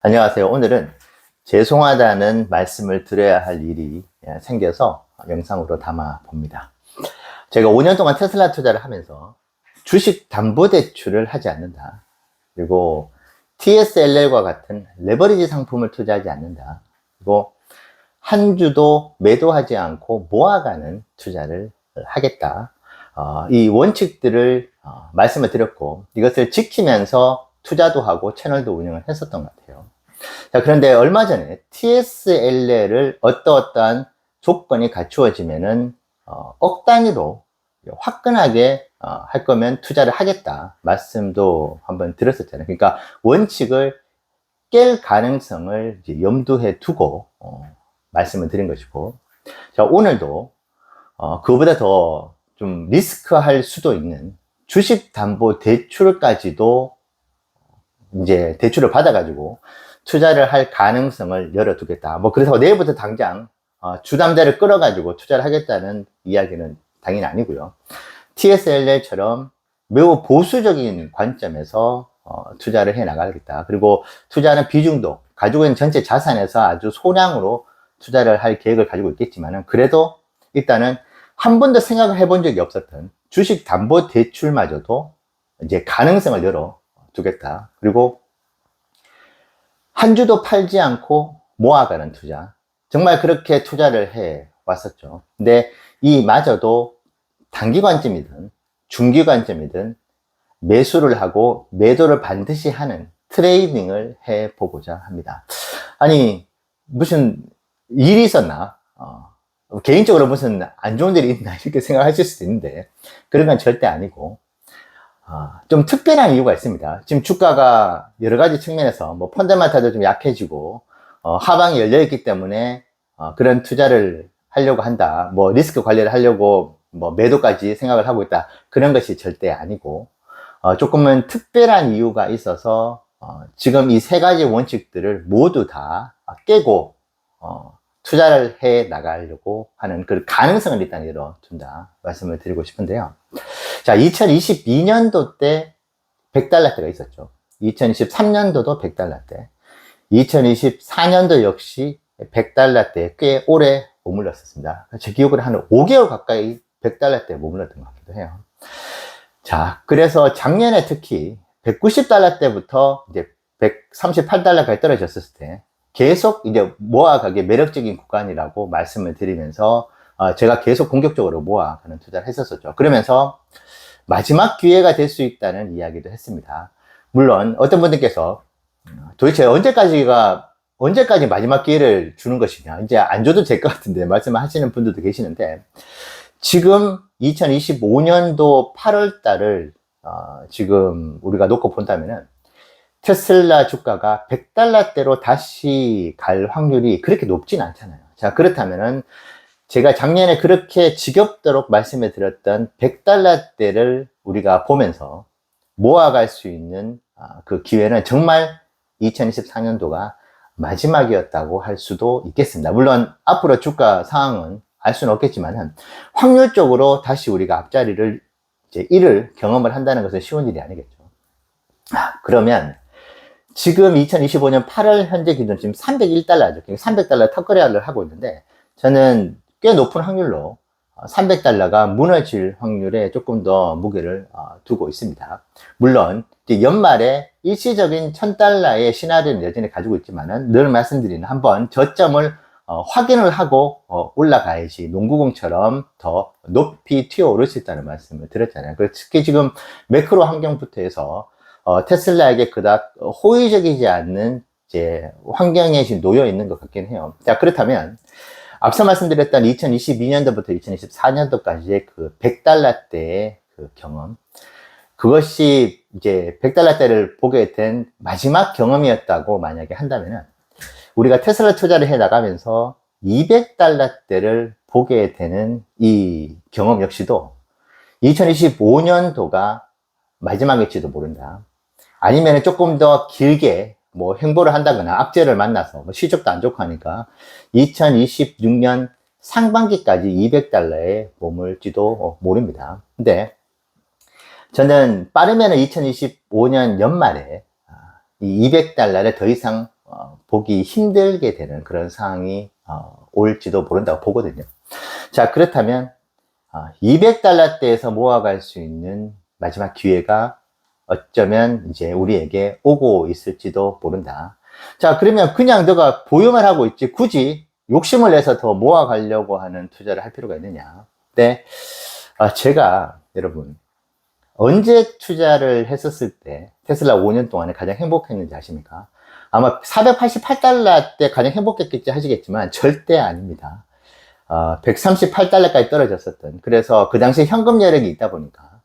안녕하세요. 오늘은 죄송하다는 말씀을 드려야 할 일이 생겨서 영상으로 담아 봅니다. 제가 5년 동안 테슬라 투자를 하면서 주식 담보대출을 하지 않는다. 그리고 TSLL과 같은 레버리지 상품을 투자하지 않는다. 그리고 한 주도 매도하지 않고 모아가는 투자를 하겠다. 이 원칙들을 말씀을 드렸고, 이것을 지키면서 투자도 하고 채널도 운영을 했었던 것 같아요. 자, 그런데 얼마 전에 TSLL을 어떠한 조건이 갖추어지면은 억 단위로 화끈하게 할 거면 투자를 하겠다 말씀도 한번 드렸었잖아요. 그러니까 원칙을 깰 가능성을 이제 염두에 두고 말씀을 드린 것이고, 자, 오늘도 그거보다 더 좀 리스크할 수도 있는 주식담보대출까지도 이제 대출을 받아가지고 투자를 할 가능성을 열어두겠다. 뭐 그래서 내일부터 당장 주담대를 끌어가지고 투자를 하겠다는 이야기는 당연히 아니고요. TSLL처럼 매우 보수적인 관점에서 투자를 해 나가겠다. 그리고 투자하는 비중도 가지고 있는 전체 자산에서 아주 소량으로 투자를 할 계획을 가지고 있겠지만은, 그래도 일단은 한 번도 생각을 해본 적이 없었던 주식담보대출마저도 이제 가능성을 열어두겠다. 그리고 한 주도 팔지 않고 모아가는 투자, 정말 그렇게 투자를 해 왔었죠. 근데 이마저도 단기 관점이든 중기 관점이든 매수를 하고 매도를 반드시 하는 트레이딩을 해 보고자 합니다. 아니, 무슨 일이 있었나? 개인적으로 무슨 안 좋은 일이 있나 이렇게 생각하실 수도 있는데, 그런 건 절대 아니고 좀 특별한 이유가 있습니다. 지금 주가가 여러 가지 측면에서 뭐 펀더멘탈도 좀 약해지고 하방이 열려 있기 때문에 그런 투자를 하려고 한다, 뭐 리스크 관리를 하려고 뭐 매도까지 생각을 하고 있다, 그런 것이 절대 아니고 조금은 특별한 이유가 있어서 지금 이 세 가지 원칙들을 모두 다 깨고 투자를 해 나가려고 하는 그 가능성을 일단 열어둔다 말씀을 드리고 싶은데요. 자, 2022년도 때 100달러 때가 있었죠. 2023년도도 100달러 때, 2024년도 역시 100달러 때 꽤 오래 머물렀었습니다. 제 기억으로 한 5개월 가까이 100달러 때 머물렀던 것 같기도 해요. 자, 그래서 작년에 특히 190달러 때부터 이제 138달러까지 떨어졌을 때 계속 이제 모아가기 매력적인 구간이라고 말씀을 드리면서 제가 계속 공격적으로 모아가는 투자를 했었죠. 그러면서 마지막 기회가 될 수 있다는 이야기도 했습니다. 물론 어떤 분들께서 도대체 언제까지 마지막 기회를 주는 것이냐, 이제 안 줘도 될 것 같은데 말씀하시는 분들도 계시는데, 지금 2025년도 8월 달을 지금 우리가 놓고 본다면은 테슬라 주가가 100달러대로 다시 갈 확률이 그렇게 높진 않잖아요. 자, 그렇다면은 제가 작년에 그렇게 지겹도록 말씀해 드렸던 100달러대를 우리가 보면서 모아갈 수 있는 그 기회는 정말 2024년도가 마지막이었다고 할 수도 있겠습니다. 물론 앞으로 주가 상황은 알 수는 없겠지만 확률적으로 다시 우리가 앞자리를 이제 이를 경험을 한다는 것은 쉬운 일이 아니겠죠. 그러면 지금 2025년 8월 현재 기준 지금 301달러죠. 300달러 턱거래를 하고 있는데, 저는 꽤 높은 확률로 300달러가 무너질 확률에 조금 더 무게를 두고 있습니다. 물론 연말에 일시적인 1000달러의 시나리오는 여전히 가지고 있지만은, 늘 말씀드리는 한번 저점을 확인을 하고 올라가야지 농구공처럼 더 높이 튀어오를 수 있다는 말씀을 드렸잖아요. 특히 지금 매크로 환경부터 해서 테슬라에게 그닥 호의적이지 않는 이제 환경에 지금 놓여 있는 것 같긴 해요. 자, 그렇다면 앞서 말씀드렸던 2022년도부터 2024년도까지의 그 100달러대의 그 경험, 그것이 이제 100달러대를 보게 된 마지막 경험이었다고 만약에 한다면은, 우리가 테슬라 투자를 해 나가면서 200달러대를 보게 되는 이 경험 역시도 2025년도가 마지막일지도 모른다. 아니면 조금 더 길게 뭐 행보를 한다거나 악재를 만나서 뭐 실적도 안 좋고 하니까 2026년 상반기까지 200달러에 머물지도 모릅니다. 근데 저는 빠르면 2025년 연말에 이 200달러를 더 이상 보기 힘들게 되는 그런 상황이 올지도 모른다고 보거든요. 자, 그렇다면 200달러대에서 모아갈 수 있는 마지막 기회가 어쩌면 이제 우리에게 오고 있을지도 모른다. 자, 그러면 그냥 너가 보유만 하고 있지 굳이 욕심을 내서 더 모아가려고 하는 투자를 할 필요가 있느냐. 네, 제가 여러분 언제 투자를 했었을 때 테슬라 5년 동안에 가장 행복했는지 아십니까? 아마 488달러 때 가장 행복했겠지 하시겠지만 절대 아닙니다. 138달러까지 떨어졌었던, 그래서 그 당시에 현금 여력이 있다 보니까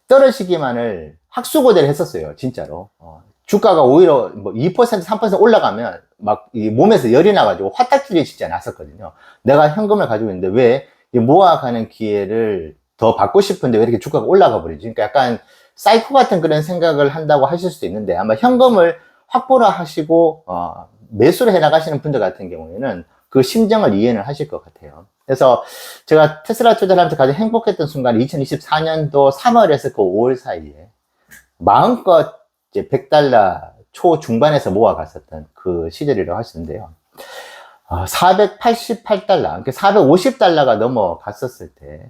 떨어지기만을 학수고대를 했었어요, 진짜로. 주가가 오히려 뭐 2%, 3% 올라가면 막 이 몸에서 열이 나가지고 화딱지를 진짜 났었거든요. 내가 현금을 가지고 있는데 왜 이 모아가는 기회를 더 받고 싶은데 왜 이렇게 주가가 올라가 버리지? 그러니까 약간 사이코 같은 그런 생각을 한다고 하실 수도 있는데, 아마 현금을 확보를 하시고 매수를 해 나가시는 분들 같은 경우에는 그 심정을 이해는 하실 것 같아요. 그래서 제가 테슬라 투자를 하면서 가장 행복했던 순간이 2024년도 3월에서 그 5월 사이에 마음껏 이제 100달러 초중반에서 모아갔었던 그 시절이라고 하시는데요. 488달러, 그러니까 450달러가 넘어갔었을 때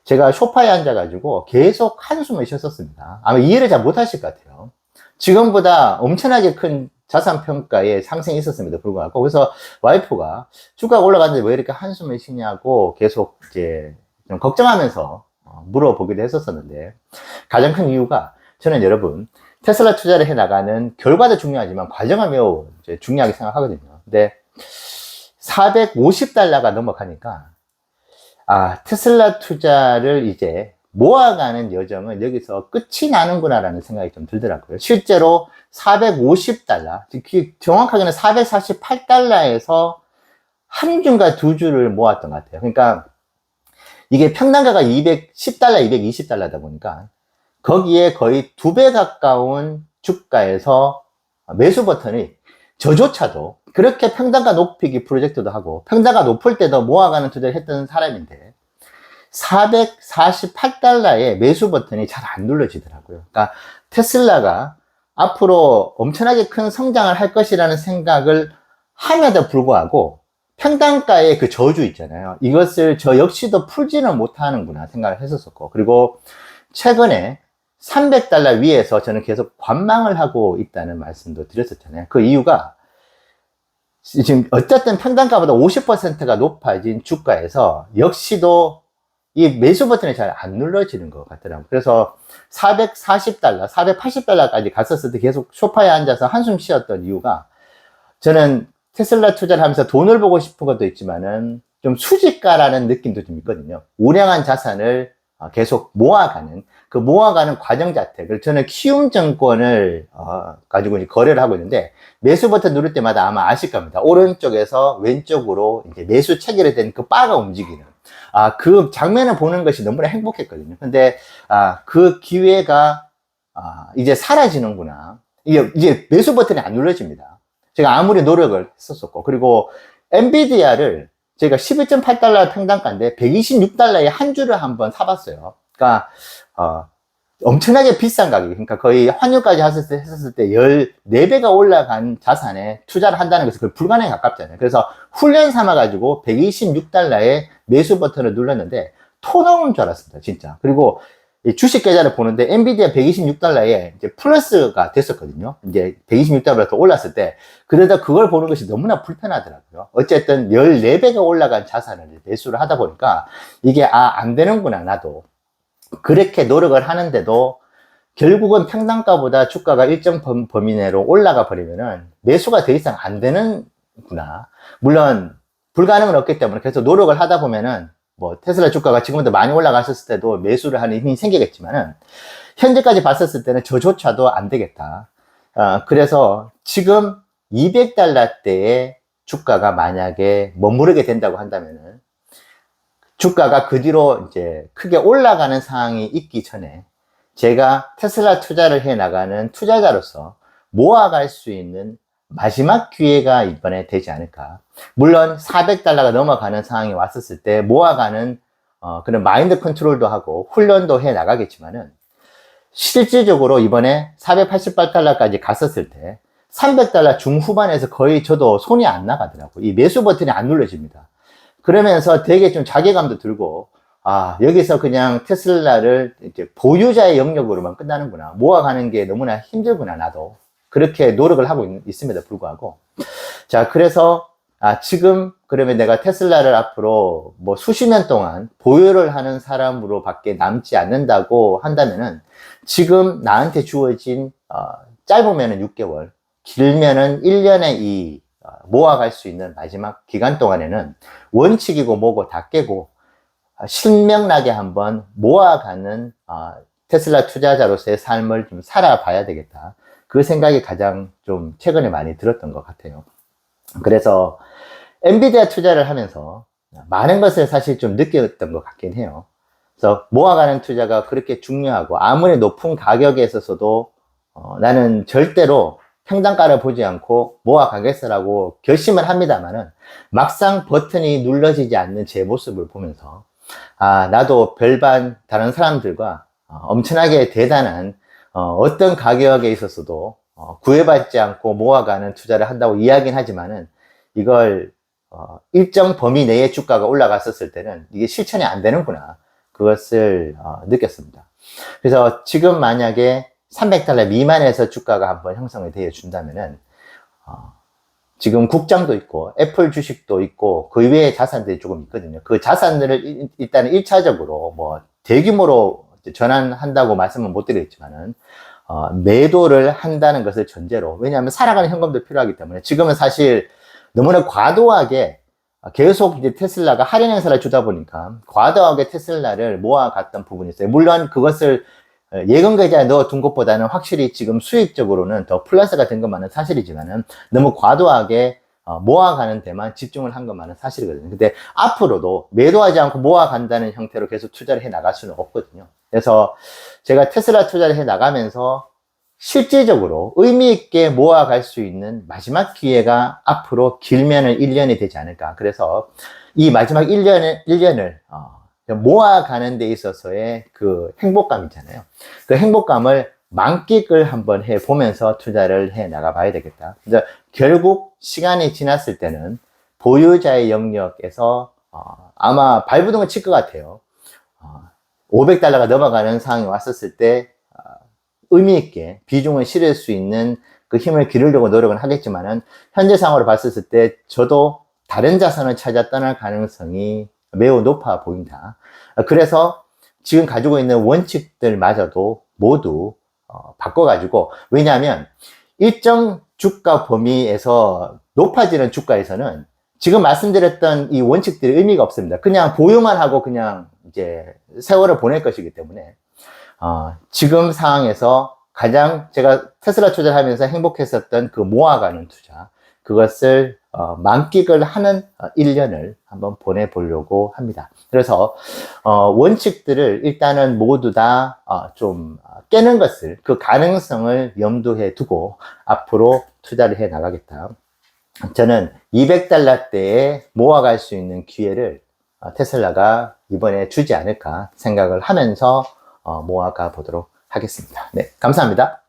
제가 소파에 앉아가지고 계속 한숨을 쉬었었습니다. 아마 이해를 잘 못하실 것 같아요. 지금보다 엄청나게 큰 자산 평가에 상승이 있었음에도 불구하고, 그래서 와이프가 주가가 올라갔는데 왜 이렇게 한숨을 쉬냐고 계속 이제 좀 걱정하면서 물어보기도 했었었는데, 가장 큰 이유가 저는 여러분 테슬라 투자를 해 나가는 결과도 중요하지만 과정을 매우 이제 중요하게 생각하거든요. 근데 450달러가 넘어가니까 테슬라 투자를 이제 모아가는 여정은 여기서 끝이 나는구나라는 생각이 좀 들더라고요. 실제로 450달러, 정확하게는 448달러에서 한 주인가 두 주를 모았던 것 같아요. 그러니까 이게 평단가가 210달러, 220달러다 보니까 거기에 거의 2배 가까운 주가에서 매수 버튼이, 저조차도 그렇게 평단가 높이기 프로젝트도 하고 평단가 높을 때도 모아가는 투자를 했던 사람인데 448달러의 매수 버튼이 잘 안 눌러지더라고요. 그러니까 테슬라가 앞으로 엄청나게 큰 성장을 할 것이라는 생각을 함에도 불구하고 평단가의 그 저주 있잖아요. 이것을 저 역시도 풀지는 못하는구나 생각을 했었고, 그리고 최근에 300달러 위에서 저는 계속 관망을 하고 있다는 말씀도 드렸었잖아요. 그 이유가 지금 어쨌든 평단가보다 50%가 높아진 주가에서 역시도 이 매수 버튼이 잘 안 눌러지는 것 같더라고요. 그래서 440달러, 480달러까지 갔었을 때 계속 소파에 앉아서 한숨 쉬었던 이유가, 저는 테슬라 투자를 하면서 돈을 보고 싶은 것도 있지만은 좀 수집가라는 느낌도 좀 있거든요. 우량한 자산을 계속 모아가는, 그 모아가는 과정 자체를, 저는 키움증권을 가지고 이제 거래를 하고 있는데, 매수 버튼 누를 때마다 아마 아실 겁니다. 오른쪽에서 왼쪽으로 이제 매수 체결이 된 그 바가 움직이는 그 장면을 보는 것이 너무나 행복했거든요. 근데 그 기회가 이제 사라지는구나. 이제 매수 버튼이 안 눌러집니다. 제가 아무리 노력을 했었고, 그리고 엔비디아를 제가 11.8달러 평단가인데 126달러에 한 주를 한번 사봤어요. 그러니까 엄청나게 비싼 가격, 그러니까 거의 환율까지 했었을 때 14배가 올라간 자산에 투자를 한다는 것은 거의 불가능에 가깝잖아요. 그래서 훈련 삼아가지고 126달러에 매수 버튼을 눌렀는데 토 나오는 줄 알았습니다, 진짜. 그리고 주식 계좌를 보는데 엔비디아 126달러에 이제 플러스가 됐었거든요. 이제 126달러가 더 올랐을 때. 그러다 그걸 보는 것이 너무나 불편하더라고요. 어쨌든 14배가 올라간 자산을 매수를 하다 보니까 이게 안 되는구나, 나도. 그렇게 노력을 하는데도 결국은 평단가보다 주가가 일정 범위 내로 올라가 버리면은 매수가 더 이상 안 되는구나. 물론 불가능은 없기 때문에 계속 노력을 하다 보면은 뭐 테슬라 주가가 지금부터 많이 올라갔을 때도 매수를 하는 힘이 생기겠지만은 현재까지 봤었을 때는 저조차도 안 되겠다. 그래서 지금 200달러대의 주가가 만약에 머무르게 된다고 한다면은 주가가 그 뒤로 이제 크게 올라가는 상황이 있기 전에 제가 테슬라 투자를 해 나가는 투자자로서 모아갈 수 있는 마지막 기회가 이번에 되지 않을까. 물론 400달러가 넘어가는 상황이 왔었을 때 모아가는 그런 마인드 컨트롤도 하고 훈련도 해 나가겠지만은 실질적으로 이번에 488달러까지 갔었을 때 $300 중후반에서 거의 저도 손이 안 나가더라고요. 이 매수 버튼이 안 눌러집니다. 그러면서 되게 좀 자괴감도 들고, 아, 여기서 그냥 테슬라를 이제 보유자의 영역으로만 끝나는구나. 모아가는 게 너무나 힘들구나, 나도. 그렇게 노력을 하고 있음에도 불구하고. 자, 그래서, 지금 그러면 내가 테슬라를 앞으로 뭐 수십 년 동안 보유를 하는 사람으로 밖에 남지 않는다고 한다면은 지금 나한테 주어진, 짧으면은 6개월, 길면은 1년의 이 모아갈 수 있는 마지막 기간 동안에는 원칙이고 뭐고 다 깨고 신명나게 한번 모아가는 테슬라 투자자로서의 삶을 좀 살아봐야 되겠다. 그 생각이 가장 좀 최근에 많이 들었던 것 같아요. 그래서 엔비디아 투자를 하면서 많은 것을 사실 좀 느꼈던 것 같긴 해요. 그래서 모아가는 투자가 그렇게 중요하고 아무리 높은 가격에 있어서도 나는 절대로 평단가를 보지 않고 모아가겠어라고 결심을 합니다만은 막상 버튼이 눌러지지 않는 제 모습을 보면서 나도 별반 다른 사람들과 엄청나게 대단한 어떤 가격에 있어서도 구애받지 않고 모아가는 투자를 한다고 이야기는 하지만은 이걸 일정 범위 내에 주가가 올라갔었을 때는 이게 실천이 안 되는구나. 그것을 느꼈습니다. 그래서 지금 만약에 $300 미만에서 주가가 한번 형성이 되어 준다면은 지금 국장도 있고 애플 주식도 있고 그 외에 자산들이 조금 있거든요. 그 자산들을 일단은 1차적으로 뭐 대규모로 전환한다고 말씀은 못 드리겠지만은 매도를 한다는 것을 전제로, 왜냐하면 살아가는 현금도 필요하기 때문에 지금은 사실 너무나 과도하게 계속 이제 테슬라가 할인 행사를 주다 보니까 과도하게 테슬라를 모아갔던 부분이 있어요. 물론 그것을 예금 계좌에 넣어둔 것보다는 확실히 지금 수익적으로는 더 플러스가 된 것만은 사실이지만은 너무 과도하게 모아가는 데만 집중을 한 것만은 사실이거든요. 근데 앞으로도 매도하지 않고 모아간다는 형태로 계속 투자를 해 나갈 수는 없거든요. 그래서 제가 테슬라 투자를 해 나가면서 실질적으로 의미 있게 모아갈 수 있는 마지막 기회가 앞으로 길면은 1년이 되지 않을까. 그래서 이 마지막 1년을 모아가는 데 있어서의 그 행복감 있잖아요. 그 행복감을 만끽을 한번 해보면서 투자를 해 나가 봐야 되겠다. 그래서 결국 시간이 지났을 때는 보유자의 영역에서 아마 발부둥을 칠 것 같아요. $500가 넘어가는 상황이 왔었을 때 의미 있게 비중을 실을 수 있는 그 힘을 기르려고 노력은 하겠지만은 현재 상황으로 봤을 때 저도 다른 자산을 찾아 떠날 가능성이 매우 높아 보인다. 그래서 지금 가지고 있는 원칙들마저도 모두 바꿔가지고, 왜냐하면 일정 주가 범위에서 높아지는 주가에서는 지금 말씀드렸던 이 원칙들이 의미가 없습니다. 그냥 보유만 하고 그냥 이제 세월을 보낼 것이기 때문에 지금 상황에서 가장 제가 테슬라 투자를 하면서 행복했었던 그 모아가는 투자, 그것을 만끽을 하는 1년을 한번 보내보려고 합니다. 그래서 원칙들을 일단은 모두 다 좀 깨는 것을, 그 가능성을 염두에 두고 앞으로 투자를 해 나가겠다. 저는 $200대에 모아갈 수 있는 기회를 테슬라가 이번에 주지 않을까 생각을 하면서 모아가 보도록 하겠습니다. 네, 감사합니다.